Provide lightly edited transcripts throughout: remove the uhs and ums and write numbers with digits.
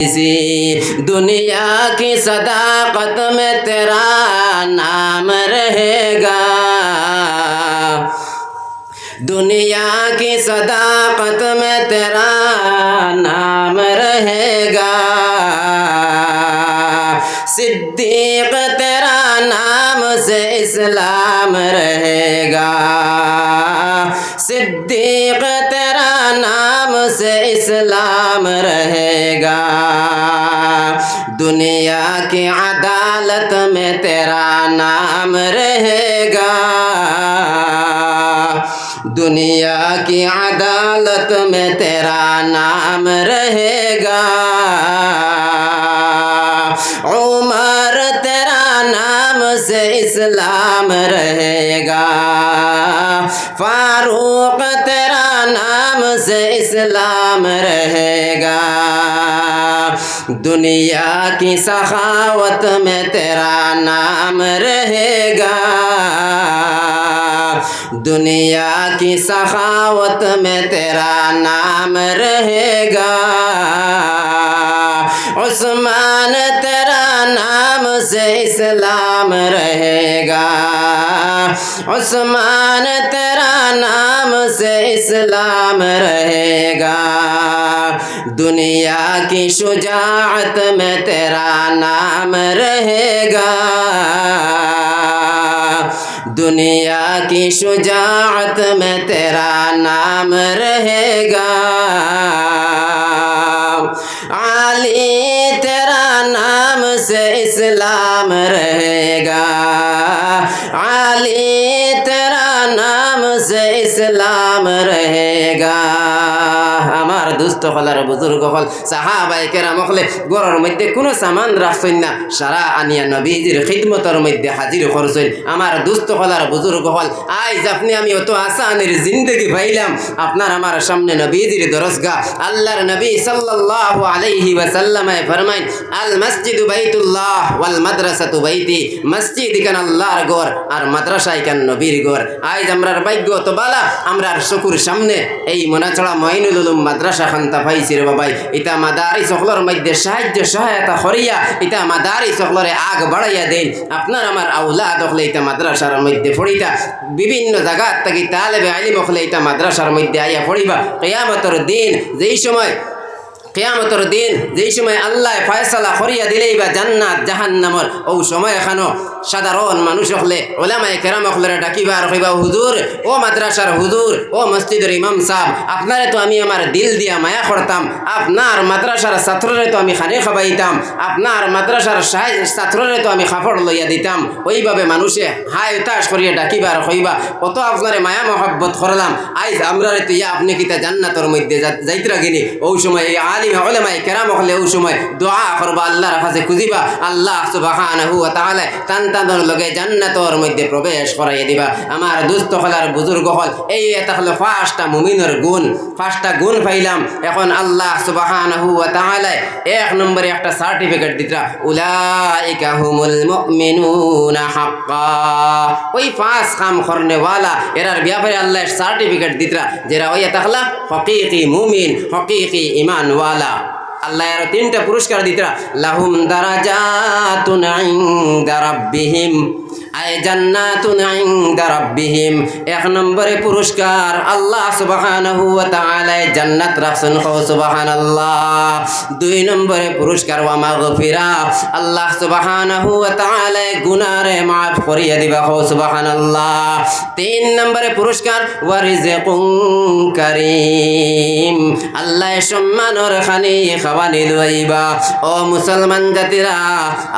दुनिया की सदाकत में तेरा नाम रहेगा, दुनिया की सदाकत में तेरा नाम रहेगा। सिद्दीक तेरा नाम से इस्लाम रहेगा, सिद्दीक तेरा नाम से इस्लाम रहेगा। दुनिया की अदालत में तेरा नाम रहेगा, दुनिया की अदालत में तेरा नाम रहेगा। उमर तेरा नाम से इस्लाम रहेगा, फारूक तेरा नाम से इस्लाम रहेगा। दुनिया की सखावत में तेरा नाम रहेगा, दुनिया की सखावत में तेरा नाम रहेगा। उस्मान तेरा नाम से इस्लाम रहेगा, उस्मान तेरा नाम से इस्लाम रहेगा। दुनिया की शुजाअत में तेरा नाम रहेगा, दुनिया की शुजाअत में तेरा नाम रहेगा। अली तेरा नाम से इस्लाम रहेगा, अली तेरा नाम से इस्लाम रहेगा। আমার দুস্থ হলার বুজুর্গ হল সাহাবায়ে কেরাম হলে গরর মধ্যে কোনো সামান রাখছেন না, সারা আনিয়া নবীজির খিদমতের মধ্যে হাজির করছেন। আমার দুস্থ হলার বুজুর্গ হল আজ আপনি আমি অত আসানের জিন্দগি পাইলাম, আপনার আমার সামনে নবীজির দরজগা। আল্লাহর নবী সাল্লাল্লাহু আলাইহি ওয়াসাল্লামে ফরমায়, আল মসজিদু বাইতুল্লাহ ওয়াল মাদ্রাসাতু বাইতি। মসজিদ কান আল্লাহর ঘর আর মাদ্রাসা কান নবীর ঘর। আজ আমরার ভাগ্য তো বালা, আমরার চকুর সামনে এই মনাছড়া মঈনুল উলুম মাদ্রাসা খান্তা পাইছি রে বাবাই। ইতা মাদারি সকলের মধ্যে সাহায্য সহায়তা করিয়া ইতা মাদারি সকলরে আগ বাড়াইয়া দেন। আপনার আমার আউলাদ হলে ইতা মাদ্রাসার মধ্যে পড়িতা, বিভিন্ন জায়গা থেকে তালেবে ইলম হলে ইতা মাদ্রাসার মধ্যে আইয়া পড়িবা। কিয়ামতের দিন যেই সময় কিয়ামতের দিন যেই সময় আল্লাহ ফয়সালা করিয়া দিলেই বা জান্নাত জাহান্নামর ও সময় এখানো সাধারণ মানুষ হলে ওলামায়ে কেরাম হলে ডাকিবা আর কইবা, হুজুর ও মাদ্রাসার হুজুর ও মসজিদের ইমাম সাহেব, আপনারে তো আমি আমার দিল দিয়া মায়া করতাম, আপনার মাদ্রাসার ছাত্ররে তো আমি খানে খাবাইতাম, আপনার মাদ্রাসার ছাত্ররে তো আমি কাপড় লইয়া দিতাম। ওইভাবে মানুষে হায় উতাস করিয়া ডাকিবা আর কইবা, কত আপনারে মায়া মহব্বত করলাম, আইজ আমরারে তো ইয়া আপনি কিতা জান্নাতের মধ্যে যাইতরা গিনি। ওই সময় এই আলিম উলামায়ে কেরাম হলে ওই সময় দোয়া করবা, আল্লাহর কাছে খুঁজিবা, আল্লাহ সুবহানাহু ওয়া তাআলা তানতানোর লগে জান্নাতের মধ্যে প্রবেশ করাইয়া দিবা। আমার দুস্থ হলার বুজুর্গ হল এই এটা হলো পাঁচটা মুমিনের গুণ, পাঁচটা গুণ পাইলাম। এখন আল্লাহ সুবহানাহু ওয়া তাআলা এক নম্বরে একটা সার্টিফিকেট দিতরা, উলাইকা হুমুল মুমিনুনা হাক্কা। ওই পাঁচ কাম করনে ওয়ালা এরার ব্যাপারে আল্লাহ সার্টিফিকেট দিতরা, যারা ওই এটা হলো হকিকি মুমিন, হকিকি ঈমানওয়ালা। আল্লাহ আর তিনটা পুরস্কার দিতরা, লাহুম দারাজাতুন ইনদা রাব্বিহিম আয় জান্নাতুন ইনদা রাব্বিহিম। এক নম্বরে পুরস্কার আল্লাহ সুবহানাহু ওয়া তাআলা জান্নাত রাখছেন, সুবহানাল্লাহ। দুই নম্বরে পুরস্কার ওয়া মাগফিরা, আল্লাহ সুবহানাহু ওয়া তাআলা গুনাহরে মাফ করিয়া দিবা, সুবহানাল্লাহ। তিন নম্বরে পুরস্কার ওয়া রিজকুন কারীম, আল্লাহ সম্মানের খানি খাওয়ানি লইবা। ও মুসলমান জাতিরা,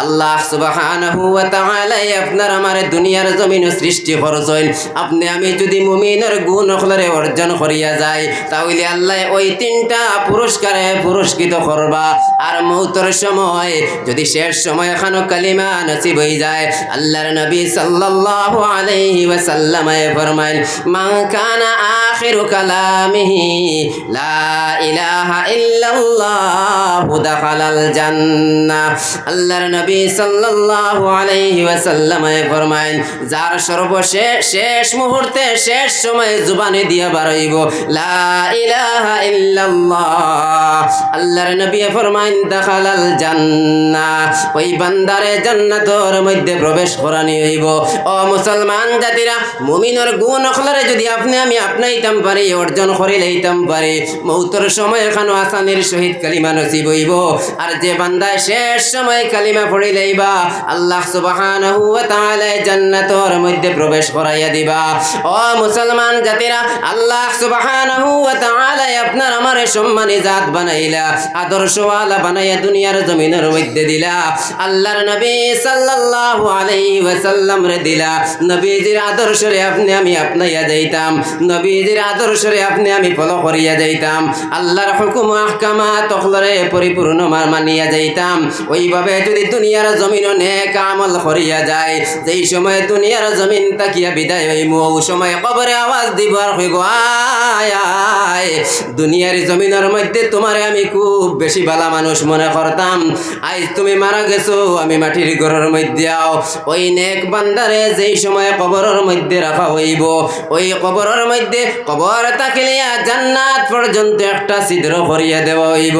আল্লাহ সুবহানাহু ওয়া তাআলা আপনার আমার দুনিয়ার জমিন সৃষ্টি করছেন, আপনি আমি যদি মুমিনের গুণ হলরে অর্জন করিয়া যাই, তাহলে আল্লাহ ওই তিনটা পুরস্কারে পুরস্কৃত করবা। আর মৌতের সময় যদি শেষ সময় এখানো কালিমা নসিব হয়ে যায়, আল্লাহর নবী সাল্লাল্লাহু আলাইহি ওয়াসাল্লাম ফরমাইল, মান কানা আখিরু কালামিহি লা ইলাহা ইল্লাল্লাহ দাখালাল জান্নাহ। আল্লাহর নবী সাল্লাল্লাহু আলাইহি ওয়াসাল্লাম ফরমাইন যার সর্বশেষ শেষ মুহূর্তে শেষ সময়ে জুবানে দিয়া বাড়াইব লা ইলাহা ইল্লাল্লাহ, আল্লাহর নবী ফরমাইন দাখালাল জান্নাহ, ওই বান্দারে জান্নাতের মধ্যে প্রবেশ করানি হইব। ও মুসলমান জাতিরা, মুমিনের গুণ অখলারে যদি আপনি আমি আপনাইতাম পারি, অর্জন করে লইতাম পারি, মৌতর সময় এখানো আসানের সহিত কালিমা নসিব হইব। আর যে বান্দায় শেষ সময় কালিমা পড়ি লইবা, আল্লাহ সুবহানাহু ওয়া তাআলা জান্নাতের মধ্যে প্রবেশ করাইয়া দিবা। ও মুসলমান জাতিরা, আল্লাহ সুবহানাহু ওয়া তাআলা আপনার আমার সম্মানী জাত বানাইলা, আদর্শওয়ালা বানাইয়া দুনিয়ার জমিনের মধ্যে দিলা। আল্লাহর নবী সাল্লাল্লাহু আলাইহি ওয়াসাল্লাম রে দিলা। নবীজির আদর্শরে আপনি আমি আপনাইয়া যাইতাম, নবীজির আদর্শরে আপনি আমি ফলো করিয়া যাইতাম, আল্লাহর হুকুম আহকামাত তখলরে পরিপূর্ণ মানিয়া যাইতাম। ওইভাবে যদি দুনিয়ার জমিন নেক আমল করিয়া যায়, যেই সময় দুনিয়ার জমিন তাকিয়া বিদায় হইমু, ওই সময় কবরে আওয়াজ দিব আর হইব আয় আয়, দুনিয়ার জমিনের মধ্যে তোমারে আমি খুব বেশি ভালো মানুষ মনে করতাম, আজ তুমি মারা গেছো, আমি মাটির ঘরের মধ্যে আও। ওই নেক বান্দারে যেই সময় কবরের মধ্যে রাখা হইব, ওই কবরের মধ্যে কবর তাকিলিয়া জান্নাত পর্যন্ত একটা ছিদ্র করিয়া দেওয়া হইব,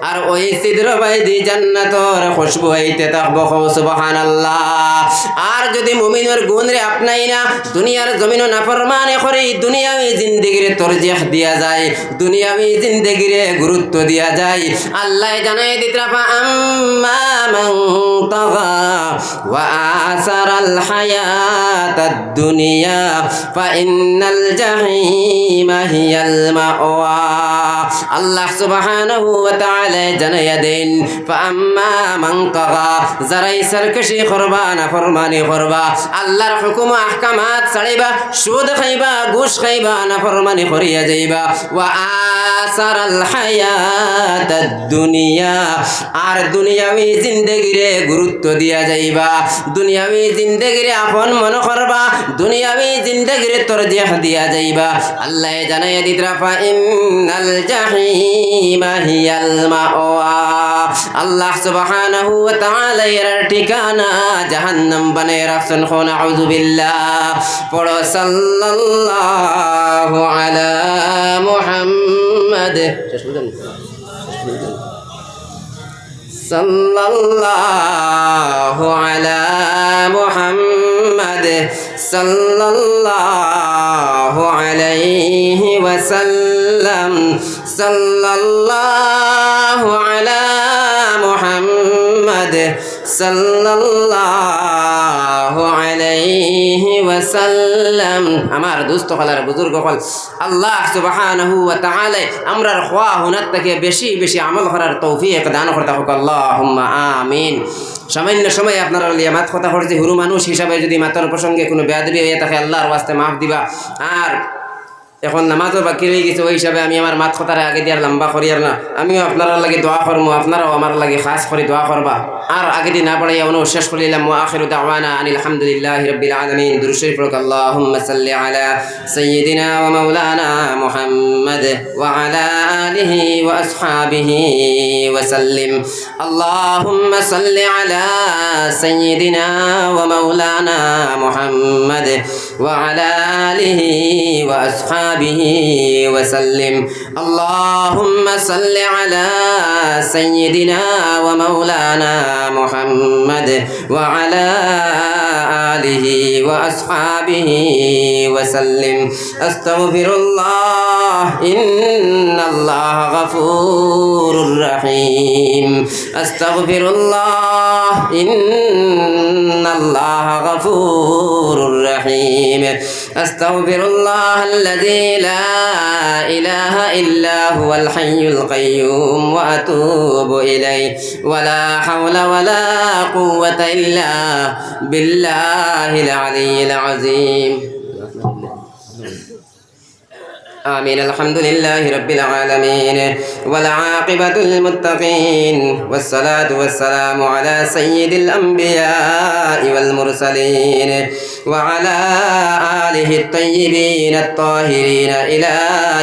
আর ওই ছিদ্র বাইদি জান্নাতর খুশবু হইতে থাকবো। সুবহানাল্লাহ। আর যদি মুমিনের গুণ রে আপনাই না, দুনিয়ার জমিন নাফরমানি করে দুনিয়াবি জিন্দেগিরে তরজিহ দিয়া যায়, দুনিয়াবি জিন্দেগিরে গুরুত্ব দিয়া যায়, আল্লাহ জানাই দিতরাফা আম্মা মান তাগা ওয়া আসারাল হায়াতাদ দুনিয়া ফা ইন্নাল জাহিমা হিয়াল মাওয়া। আল্লাহ সুবহানাহু ওয়া তাআলা জানাইয়া দেন ফা আম্মা মান তাগা, যারাই সরকশি করবা নাফরমানি করবা, আল্লাহর হুকুম আহকামাত ছাড়িবা, সুদ খাইবা, ঘুষ খাইবা, নাফরমানি করিয়া যাইবা, ওয়া আসারাল হায়াতাদ দুনিয়া, আর দুনিয়াবি জিন্দেগিরে গুরুত্ব দিয়া যাইবা, দুনিয়াবি জিন্দেগিরে আপন মনে করবা, দুনিয়াবি জিন্দেগিরে তরজিহ দিয়া যাইবা। আল্লাহ জানাইয়া দিতরা ফা ইন্নাল জাহিমা হিয়াল মাওয়া। আল্লাহ সুবহানাহু ওয়া তাআলা এর ঠিকানা জাহান্নাম বানায় রাখছেন। নাউযু বিল্লাহ। পড়ো সাল্লাল্লাহু আলা মুহাম্মাদ, সাল্লাল্লাহু আলা মুহাম্মাদ সাল্লাল্লাহু আলাইহি ওয়াসাল্লাম, সাল্লাল্লাহু আলা মুহাম্মাদ সাল্লাল্লাহু আলাইহি ওয়াসাল্লাম। আমার দোস্ত হলার বুজুর্গ হল, আল্লাহ সুবহানাহু ওয়া তাআলা আমরার খোয়া হুনার থেকে বেশি বেশি আমল করার তৌফিক দান করতে হোক, আল্লাহুম্মা আমিন। সামান্য সময় আপনারা লিয়া মাত কথা করছি, হুরু মানুষ হিসাবে যদি মাতার প্রসঙ্গে কোনো বেয়াদবি হয়ে থাকে আল্লাহর ওয়াস্তে মাফ দিবা। আর এখন নামাজও বাকি রয়ে গেছে, ওই হিসাবে আমি আমার মাত কথারে আগে দিয়ে আর লম্বা করি আর না, আমিও আপনার লাগে দোয়া করবো, আপনারাও আমার লাগে খাস করে দোয়া করবা। আর আগে দিয়ে না পড়াই এমন শেষ করিলাম। ওয়া আখিরু দাওয়ানা আনিল হামদুলিল্লাহি রাব্বিল আলামিন। দুরূদ শরীফ পড়ুক। আল্লাহুম্মা সাল্লি আলা সাইয়্যিদিনা ওয়া মাওলানা মুহাম্মাদ ওয়া আলা আলিহি ওয়া আসহাবিহি ওয়া সাল্লিম। আল্লাহুম্মা সাল্লি আলা সাইয়্যিদিনা ওয়া মাওলানা মুহাম্মাদ ওয়া আলা আলিহি ওয়া আসহাবিহি وسلم. اللهم صل على سيدنا ومولانا محمد وعلى آله وأصحابه وسلم. أستغفر الله إن الله غفور رحيم. أستغفر الله إن الله غفور رحيم. أستغفر الله الذي لا إله إلا هو الحي القيوم وأتوب إليه ولا حول ولا قوة إلا بالله العلي العظيم. آمين. الحمد لله رب العالمين والعاقبة للمتقين والصلاة والسلام على سيد الأنبياء والمرسلين وعلى آله الطيبين الطاهرين إلى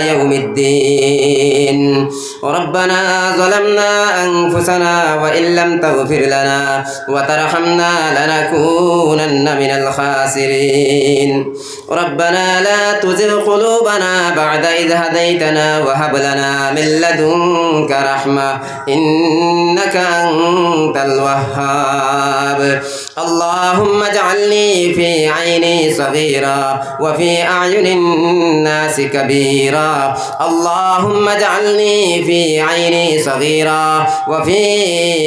يوم الدين. ربنا ظلمنا أنفسنا وإن لم تغفر لنا وترحمنا لنكونن من الخاسرين. ربنا لا تزغ قلوبنا بعد إذ هديتنا وهب لنا من لدنك رحمة إنك أنت الوهاب. اللهم اجعلني في عيني صغيرا وفي أعين الناس كبيرا. اللهم اجعلني في عيني صغيرا وفي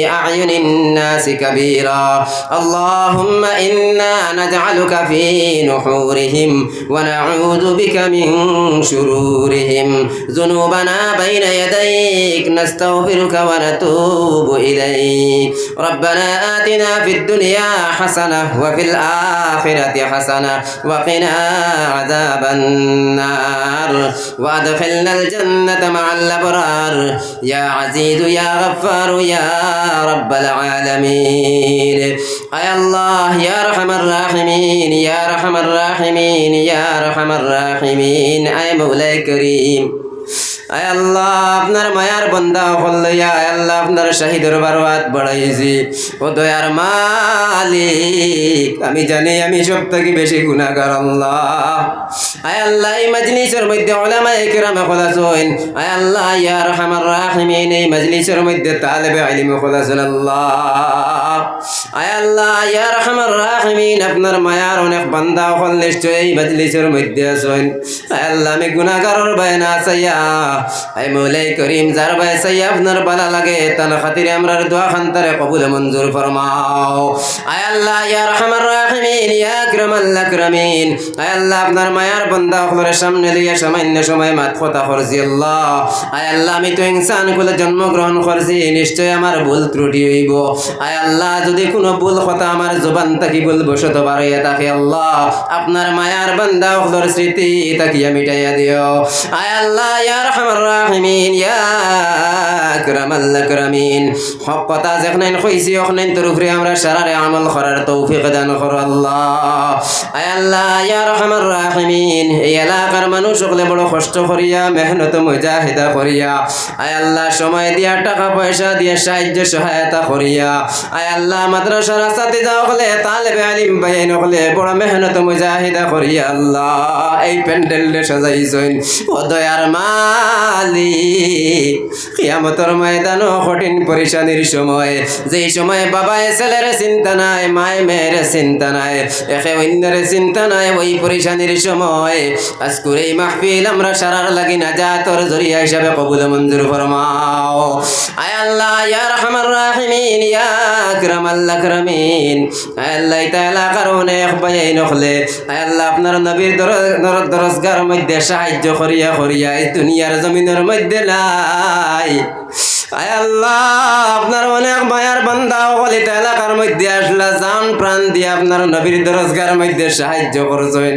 أعين الناس كبيرا. اللهم إنا نجعلك في نحورهم ونعوذ بك من شرورهم. ذنوبنا بين يديك نستغفرك ونتوب إليك. ربنا آتنا في الدنيا حسنة وفي الآخرة حسنة وقنا عذاب النار وأدخلنا الجنة مع الأبرار يا عزيز يا غفار يا رب العالمين. أي الله يا أرحم الراحمين يا أرحم الراحمين يا أرحم الراحمين. أي مولاي كريم আয় আল্লাহ আপনার মায়ার বন্দা হল্লাইয়া আয় আল্লাহ আপনার শাহিদের বারবাদ বাড়াইছি। ও দয়ার মালিক আমি জানি আমি সব থেকে বেশি গুনাহগার আল্লাহ। আয় আল্লাহ এই মজলিসের মধ্যে উলামায়ে কিরাম খোলাসুন। আয় আল্লাহ ইয়া আরহামার রাহিমিন এই মজলিসের মধ্যে তালেবে ইলম খোলাসুন আল্লাহ। আয় আল্লাহ ইয়া আরহামার রাহিমিন আপনার মায়ার অনেক বান্দা হল নিশ্চয় এই মজলিসের মধ্যে আছেন। আয় আল্লাহ আমি গুনাহগারের বায়না চাইয়া আই মৌলাই করিম যার বাসাই আপনার বালা লাগে তার খাতিরে আমরার দোয়া খানতারে কবুল মঞ্জুর ফরমাও। আয় আল্লাহ ইয়া আরহামার রাহিমিন ইয়া আকরামাল আকরামিন। আয় আল্লাহ আপনার মায়ার বান্দা হলরে সামনে লইয়া সামান্য সময় মাত কথা করছি আল্লাহ। আয় আল্লাহ আমি তো ইনসান কুলে জন্মগ্রহণ করছি নিশ্চয় আমার ভুল ত্রুটি হইব। আয় আল্লাহ যদি কোনো ভুল কথা আমার জবান থাকি ভুল বশত বাড়াইয়া থাকে আল্লাহ আপনার মায়ার বান্দা হলর স্মৃতি তাকিয়া মিটাইয়া দিও। আয় আল্লাহ ইয়া আরহামার রাহিমিন ইয়া আকরামাল আকরামিন। হক কথা যেখানে কইছি ওখানে তোর উপরে আমরা সারারে আমল করার তৌফিক দান করো আল্লাহ। আয় আল্লাহ ইয়া আরহামার রাহিমিন এই এলাকার মানুষ সকলে বড় কষ্ট করিয়া মেহনত মুজাহিদা করিয়া আয় আল্লাহ সময় দিয়া টাকা পয়সা দিয়ে সাহায্য সহায়তা করিয়া আয় আল্লাহ মাদ্রাসার সাথে যাও হলে তালেবে ইলম বাইন হলে বড় মেহনত মুজাহিদা করিয়া আল্লাহ এই প্যান্ডেল সাজাইছেন। ও দয়ার মালিক কিয়ামতের ময়দানে কঠিন পরিশানির সময় যেই সময় বাবায় ছেলের চিন্তা নাই মায় মেয়ের চিন্তা নাই একে অন্যের চিন্তা নাই ওই পরিশানির সময় আজকের এই মাহফিল আমরা সারার লাগি না যা তোর জরিয়া হিসাবে কবুল মঞ্জুর ফরমাও। আয় আল্লাহ ইয়া আরহামার রাহিমিন ইয়া আকরামাল আকরামিন। আয় আল্লাহ তাআলা কারণে একবাই নখলে আয় আল্লাহ আপনার নবীর দরজগার মধ্যে সাহায্য করিয়া করিয়া এই দুনিয়ার জমিনের মধ্যে নাই। আয় আল্লাহ আপনার অনেক মায়ার বান্দা বলে এলাকার মধ্যে আসলা জান প্রাণ দিয়ে আপনার নবীর দরজগার মধ্যে সাহায্য করছেন।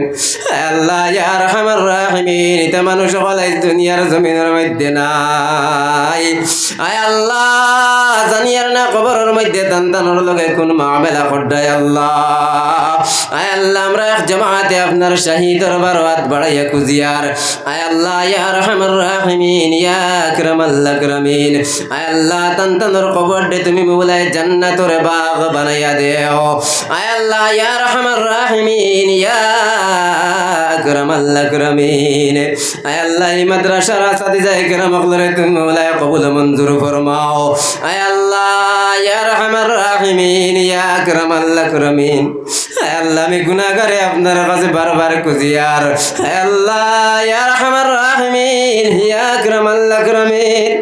আয় আল্লাহ ইয়া আরহামার রাহিমিন এটা মানুষ হল এই দুনিয়ার জমিনের মধ্যে নাই। আয় আল্লাহ জানিয়ার না কবরের মধ্যে তান্তানোর লগে কোন মামলা করডায় আল্লাহ। আয় আল্লাহ আমরা এক জামাতে আপনার শাহী দরবার হাত বাড়াইয়া কুজিয়ার। আয় আল্লাহ ইয়া আরহামার রাহিমিন ইয়া আকরামাল আকরামিন। আয় আল্লাহ তান্তানোর কবর দে তুমি মৌলায় জান্নাতের বাগ বানাইয়া দেও। আয় আল্লাহ ইয়া আরহামার রাহিমিন ইয়া আকরামাল আকরামিন। আয় আল্লাহ এই মাদ্রাসার সাথে যাই কেরাম হলরে তুমি মৌলায় কবুল মঞ্জুর ফরমাও। আয় আল্লাহ ইয়া আরহামার রাহিমিন ইয়া আকরামাল আকরামিন। আয় আল্লাহ আমি গুনাহগারে আপনার কাছে বারবার কুজিয়ার। আয় আল্লাহ ইয়া আরহামার রাহিমিন ইয়া আকরামাল আকরামিন।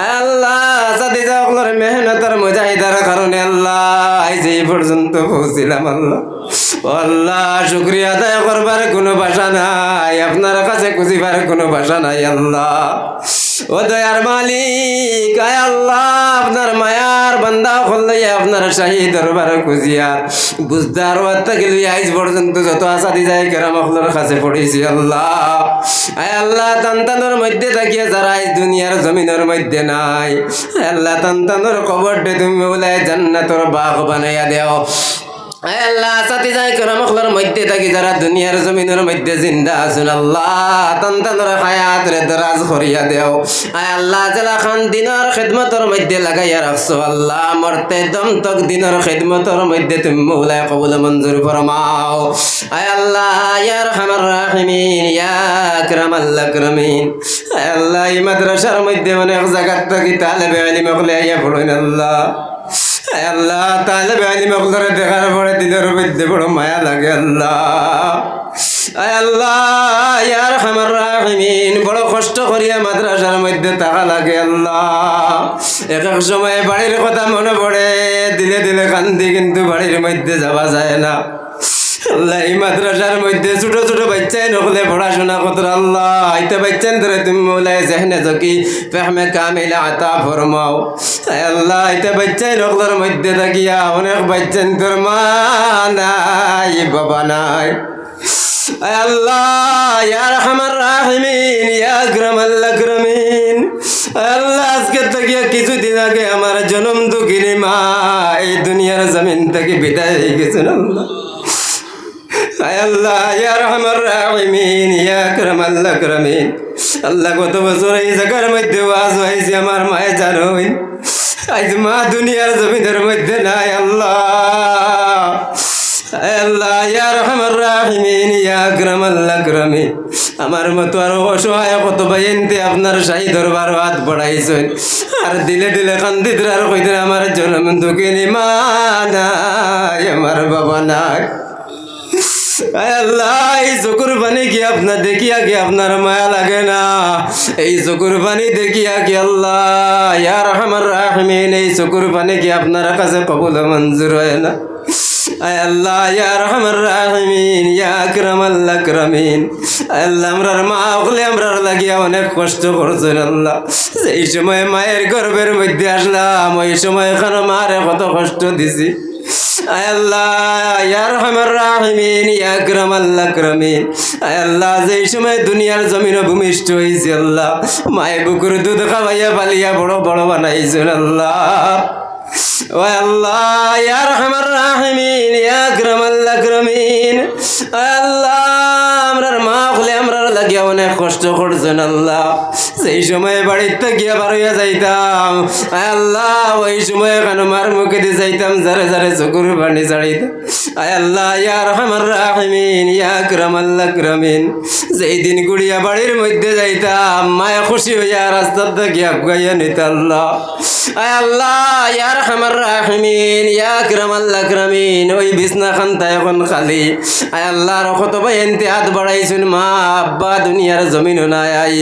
আয় আল্লাহ সাথে যাও হলরে মেহনতের মুজাহিদার কারণে আল্লাহ আজ এই পর্যন্ত পৌঁছিলাম আল্লাহ। আল্লাহ শুকরিয়া আদায় করবার কোনো ভাষা নাই আপনার কাছে খুঁজিবার কোনো ভাষা নাই আল্লাহ। ও দয়ার মালিক আয় আল্লাহ আপনার মায়ার বান্দা হল্লাই আপনার শাহী দরবার খুঁজিয়ার বুঝদার গেল আজ পর্যন্ত যত আশা দি যায় কেরাম আপনার কাছে পড়েছি আল্লাহ। আয় আল্লাহ তান্তানোর মধ্যে থাকিয়া যারা আজ দুনিয়ার জমিনের মধ্যে নাই আল্লাহ তান্তানোর কবর দে তুমি বলে জান্নাতের বাগ বানাইয়া দেও। আয় আল্লাহ সাথী যাই করে মখলার মধ্যে থাকি যারা দুনিয়ার জমিনের মধ্যে জিন্দা আছেন আল্লাহ তন্তর হায়াত রে দরাজ করিয়া দেও আয় আল্লাহ জেলা খান দিনের খিদমতর মধ্যে লাগাইয়া রাখছো আল্লাহ মরতে দম তক দিনের খিদমতর মধ্যে তুমি মৌলা কবুল মঞ্জুর ফরমাও আয় আল্লাহ ইয়া আরহামার রাহিমিন ইয়া আকরামাল আকরামিন আয় আল্লাহ এই মাদ্রাসার মধ্যে অনেক জায়গা থেকে তালেবে ইলম হলে আইয়া পড়েন আল্লাহ আল্লাহ তাহলে বেআইনি মকলরে দেখার পরে দিনের মধ্যে বড় মায়া লাগে আল্লাহ আল্লাহ ইয়ার আমার রাহিমিন বড় কষ্ট করিয়া মাদ্রাসার মধ্যে থাকা লাগে আল্লাহ এক এক সময় বাড়ির কথা মনে পড়ে দিলে দিলে কান্দি কিন্তু বাড়ির মধ্যে যাওয়া যায় না আল্লাহ এই মাদ্রাসার মধ্যে ছোট ছোট বাচ্চাই নকলে পড়াশোনা করতে আল্লাহ আইতে বাচ্চান ধরে তুমি মৌলায় জেহনে জকি ফেহমে কামিলা আতা ফরমাও আল্লাহ আইতে বাচ্চাই নকলের মধ্যে থাকিয়া অনেক বাচ্চান তোর মা নাই বাবা নাই আল্লাহ ইয়া আরহামার রাহিমিন ইয়া আকরামাল আকরামিন আল্লাহ আজকে থেকে কিছুদিন আগে আমার জন্ম দুঃখিনী মা এই দুনিয়ার জমিন থেকে বিদায় হয়ে গেছেন আল্লাহ আল্লাহ ইয়া আরহামার রাহিমিন ইয়া আকরামাল আকরামিন আল্লাহ কত বছর এই জায়গার মধ্যে ওয়াজ হয়েছে আমার মায়ে জানোই আজ মা দুনিয়ার জমিনের মধ্যে নাই আল্লাহ আল্লাহ ইয়া আরহামার রাহিমিন ইয়া আকরামাল আকরামিন আমার মতো আর অসহায় কত ভাইয়েনতে আপনার শাহী দরবার হাত বাড়াইছেন আর দিলে দিলে কান্দিতে আর কইতে আমার জন্ম দুঃখিনী মা নাই আমার বাবা নাই আল্লাহ এই চকুর পানি কি আপনার দেখিয়া কি আপনার মায়া লাগে না এই চকুর পানি দেখিয়া কি আল্লাহ ইয়া আরহামার রাহিমিন এই চকুর পানি কি আপনার কাছে কবুল মঞ্জুর হয় না আয় আল্লাহ ইয়া আরহামার রাহিমিন ইয়া আকরামাল আকরামিন আল্লাহ আমরার মা হলে আমরার লাগিয়া অনেক কষ্ট করছেন আল্লাহ এই সময় মায়ের গর্ভের মধ্যে আসলাম ওই সময় এখানে মারে কত কষ্ট দিছি আয় আল্লাহ ইয়া আরহামার রাহিমিন ইয়া আকরামাল আকরামিন আয় আল্লাহ যেই সময় দুনিয়ার জমিনে ভূমিষ্ঠ হয়েছে আল্লাহ মায়ে বুকুর দুধ খাওয়াইয়া পালিয়া বড় বড় বানাইছেন আল্লাহ ও আল্লাহ ইয়া আরহামার রাহিমিন ইয়া আকরামাল আকরামিন আল্লাহ আমরার মা হলে আমরার লাগিয়া অনেক কষ্ট করছেন আল্লাহ সেই সময় বাড়িতে গিয়া বার হইয়া যাইতাম আল্লাহ ওই সময় কেন মার মুখে দিয়ে যাইতাম যারে যারে চকুর পানি ছাড়িতাম আয় আল্লাহ ইয়া আরহামার রাহিমিন ইয়া আকরামাল আকরামিন যেই দিন গুড়িয়া বাড়ির মধ্যে যাইতাম মায়া খুশি হইয়া রাস্তাতে গিয়া গাইয়া নিত আল্লাহ আয় আল্লাহ ইয়া আরহামার রাহিমিন ইয়া আকরামাল আকরামিন ওই বিছনা খান্তা এখন খালি আয় আল্লাহর কত ভাই এনতে হাত বাড়াইছেন মা আব্বা দুনিয়ার জমিন নাই আয়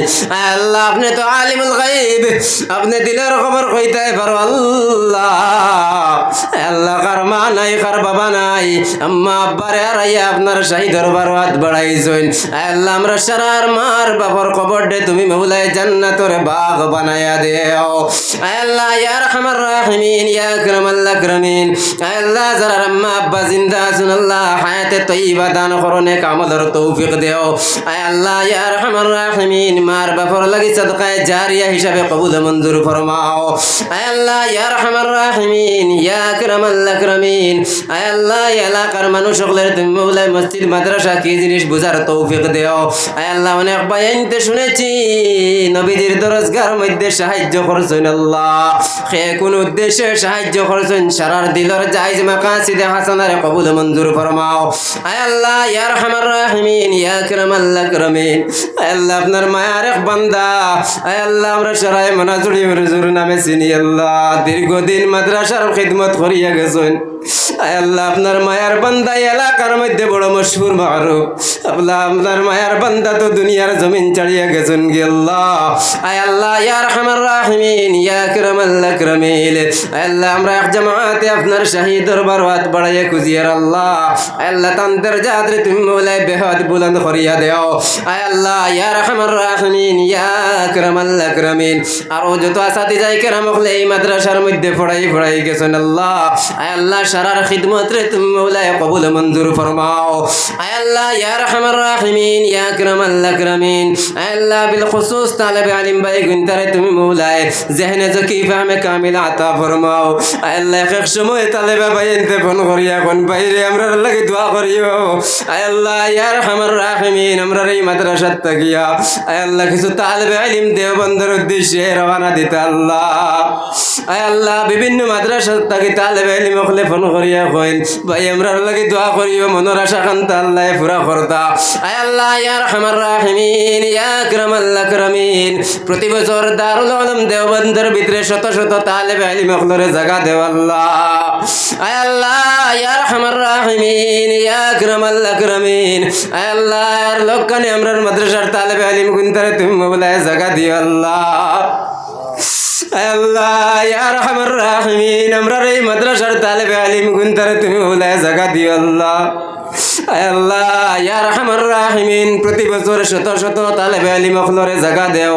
আল্লাহ আপনি তো আলিমুল গায়ব আপনি দিলের খবর কইতে পারো আল্লাহ আল্লাহ কার মা নাই কার বাবা নাই আম্মা আব্বারে আর আইয়া আপনার শাহী দরবার হাত বাড়াইছেন আল্লাহ আমরা সারার মার বাবার কবর দে তুমি মৌলায় জান্নাতের বাগ বানায়া দেও আল্লাহ ইয়া আরহামার রাহিমিন ইয়া আকরামাল আকরামিন আল্লাহ যারা আম্মা আব্বা জিন্দা আছেন আল্লাহ হায়াতে তয়্যিবা দান করনে কামলের তৌফিক দেও আল্লাহ ইয়া আরহামার রাহিমিন মার বাবার লাগি সাদকায়ে জারিয়া হিসাবে কবুল মঞ্জুর ফরমাও আল্লাহ ইয়া আরহামার রাহিমিন ইয়া আকরামাল আকরামিন আল্লাহ এলাকার মানুষ সকলের তুমি মৌলায় মসজিদ মাদ্রাসা কি জিনিস বুঝার তৌফিক দেও আল্লাহ অনেক বায়ানতে শুনেছি নবীজির দরজগার মধ্যে সাহায্য করছেন আল্লাহ সে কোন উদ্দেশ্যে সাহায্য করছেন সারার দিলর জায়েজ মাকাসিদে হাসানারে কবুল মঞ্জুর ফরমাও আল্লাহ ইয়া আরহামার রাহিমিন ইয়া আকরামাল আকরামিন আল্লাহ আপনার মায়ার এক বান্দা আল্লাহ আমরা সারাই মনাজুরি হুজুর নামে চিনি আল্লাহ দীর্ঘদিন মাদ্রাসার খিদমত করিয়া গেছেন আল্লাহ আপনার মায়ার বান্দা এলাকার মধ্যে বড় মশহুর মারুফ আপনার মায়ার বান্দা তো দুনিয়ার জমিন ছাড়িয়া গেছেন গে আল্লাহ আল্লাহ ইয়া আরহামার রাহিমিন ইয়া আকরামাল আকরামিন আল্লাহ আমরা এক জামাতে আপনার শাহী দরবার হাত বাড়াইয়া খুঁজিয়ার আল্লাহ আল্লাহ তান্তের জাদরে তুমি মৌলায় বেহাদ বুলন্দ করিয়া দেও আল্লাহ ইয়া আরহামার রাহিমিন ইয়া আকরামাল আকরামিন আর যত আসাতি যাই কেরাম হলে এই মাদ্রাসার মধ্যে পড়াই গেছেন আল্লাহ আল্লাহ তারার খিদমত রে তুমি মৌলায় কবুল মঞ্জুর ফরমাও। আয় আল্লাহ ইয়া আরহামার রাহিমিন ইয়া আকরামাল আকরামিন। আয় আল্লাহ বিল খুসুস তালেবে আলিম ভাই গুনতারে তুমি মৌলায় জেহনে জকি ফাহমে কামিল আতা ফরমাও। আয় আল্লাহ এক সময় তালেবে ভাই এনতে ফোন করিয়া কোন বাইরে আমরা লাগি দোয়া করিও। আয় আল্লাহ ইয়া আরহামার রাহিমিন আমরা এই মাদ্রাসাত থাকিয়া আয় আল্লাহ কিছু তালেবে আলিম দেওবন্দের উদ্দেশ্যে রওনা দিতে আল্লাহ। আয় আল্লাহ বিভিন্ন মাদ্রাসা থাকি তালেবে ইলম হলে ফোন করিয়া কইন ভাই আমরা লাগি দোয়া করিও মনের আশা কান্তা আল্লাহ পুরা করতা। আয় আল্লাহ ইয়া আরহামার রাহিমিন ইয়া আকরামাল আকরামিন। প্রতি বছর দারুল উলুম দেওবন্দের ভিতরে শত শত তালেবে ইলম হলরে জায়গা দেও আল্লাহ। আয় আল্লাহ ইয়া আরহামার রাহিমিন ইয়া আকরামাল আকরামিন। আয় আল্লাহ আর লোকখানে আমরার মাদ্রাসার তালেবে ইলম গুনতারে তুমি মওলায় জায়গা দিও আল্লাহ। আল্লাহ ইয়া আরহামার রাহিমিন আমরার এই মাদ্রাসার তালেবে ইলম গুনতারে তুমি মওলায় জায়গা দিও আল্লাহ। আল্লাহ ইয়া আরহামার রাহিমিন প্রতি বছর শত শত তালেবে ইলম হলরে জায়গা দেও।